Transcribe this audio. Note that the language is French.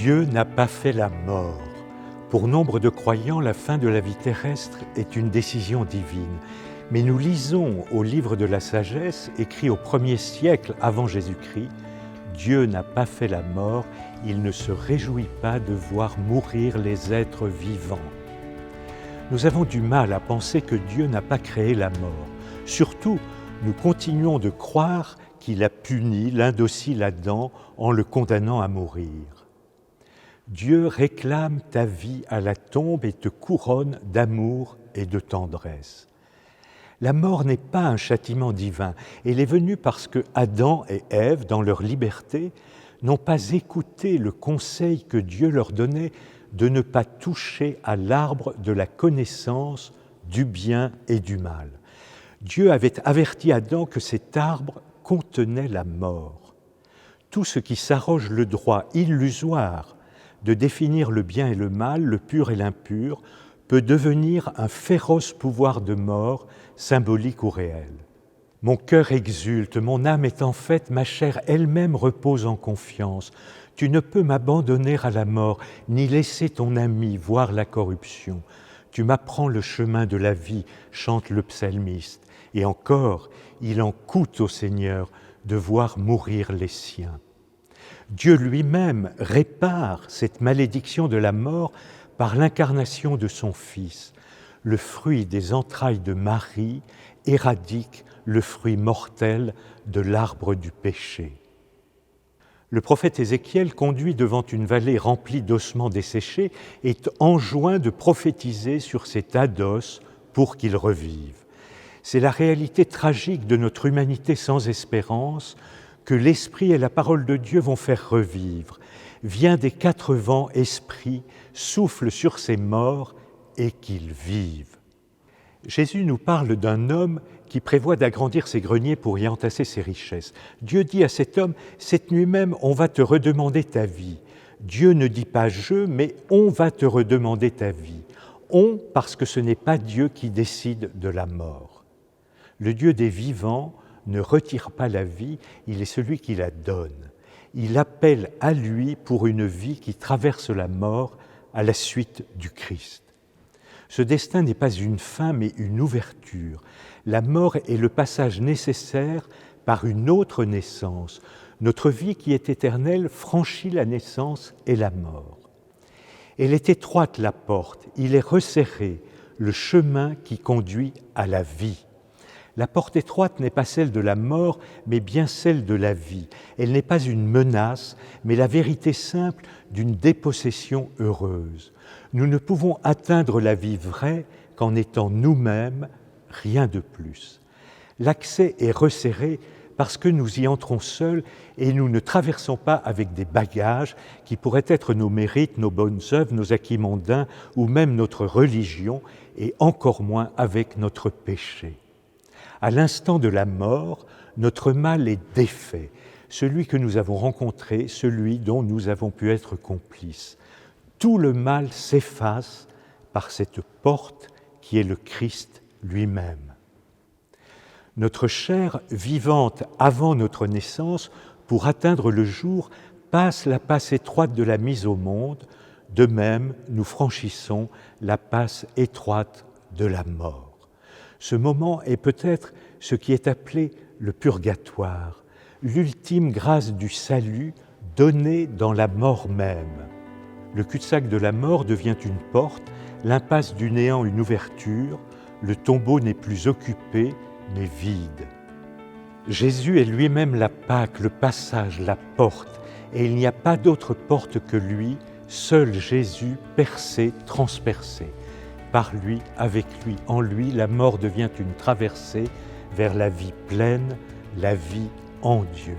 Dieu n'a pas fait la mort. Pour nombre de croyants, la fin de la vie terrestre est une décision divine. Mais nous lisons au livre de la sagesse, écrit au 1er siècle avant Jésus-Christ, « Dieu n'a pas fait la mort, il ne se réjouit pas de voir mourir les êtres vivants. » Nous avons du mal à penser que Dieu n'a pas créé la mort. Surtout, nous continuons de croire qu'il a puni l'indocile Adam en le condamnant à mourir. Dieu réclame ta vie à la tombe et te couronne d'amour et de tendresse. La mort n'est pas un châtiment divin, elle est venue parce que Adam et Ève, dans leur liberté, n'ont pas écouté le conseil que Dieu leur donnait de ne pas toucher à l'arbre de la connaissance du bien et du mal. Dieu avait averti Adam que cet arbre contenait la mort. Tout ce qui s'arroge le droit illusoire de définir le bien et le mal, le pur et l'impur, peut devenir un féroce pouvoir de mort, symbolique ou réel. Mon cœur exulte, mon âme est en fête, ma chair elle-même repose en confiance. Tu ne peux m'abandonner à la mort, ni laisser ton ami voir la corruption. Tu m'apprends le chemin de la vie, chante le psalmiste. Et encore, il en coûte au Seigneur de voir mourir les siens. Dieu lui-même répare cette malédiction de la mort par l'incarnation de son Fils. Le fruit des entrailles de Marie éradique le fruit mortel de l'arbre du péché. Le prophète Ézéchiel, conduit devant une vallée remplie d'ossements desséchés, est enjoint de prophétiser sur cet tas d'os pour qu'il revive. C'est la réalité tragique de notre humanité sans espérance que l'Esprit et la parole de Dieu vont faire revivre. Vient des quatre vents, Esprit, souffle sur ces morts et qu'ils vivent. Jésus nous parle d'un homme qui prévoit d'agrandir ses greniers pour y entasser ses richesses. Dieu dit à cet homme, « Cette nuit même, on va te redemander ta vie. » Dieu ne dit pas « je », mais « on va te redemander ta vie ». « On » parce que ce n'est pas Dieu qui décide de la mort. Le Dieu des vivants ne retire pas la vie, il est celui qui la donne. Il appelle à lui pour une vie qui traverse la mort à la suite du Christ. Ce destin n'est pas une fin, mais une ouverture. La mort est le passage nécessaire par une autre naissance. Notre vie qui est éternelle franchit la naissance et la mort. Elle est étroite la porte, il est resserré le chemin qui conduit à la vie. La porte étroite n'est pas celle de la mort, mais bien celle de la vie. Elle n'est pas une menace, mais la vérité simple d'une dépossession heureuse. Nous ne pouvons atteindre la vie vraie qu'en étant nous-mêmes, rien de plus. L'accès est resserré parce que nous y entrons seuls et nous ne traversons pas avec des bagages qui pourraient être nos mérites, nos bonnes œuvres, nos acquis mondains ou même notre religion, et encore moins avec notre péché. À l'instant de la mort, notre mal est défait, celui que nous avons rencontré, celui dont nous avons pu être complices. Tout le mal s'efface par cette porte qui est le Christ lui-même. Notre chair vivante avant notre naissance, pour atteindre le jour, passe la passe étroite de la mise au monde. De même, nous franchissons la passe étroite de la mort. Ce moment est peut-être ce qui est appelé le purgatoire, l'ultime grâce du salut donnée dans la mort même. Le cul-de-sac de la mort devient une porte, l'impasse du néant une ouverture, le tombeau n'est plus occupé, mais vide. Jésus est lui-même la Pâque, le passage, la porte, et il n'y a pas d'autre porte que lui, seul Jésus percé, transpercé. Par lui, avec lui, en lui, la mort devient une traversée vers la vie pleine, la vie en Dieu.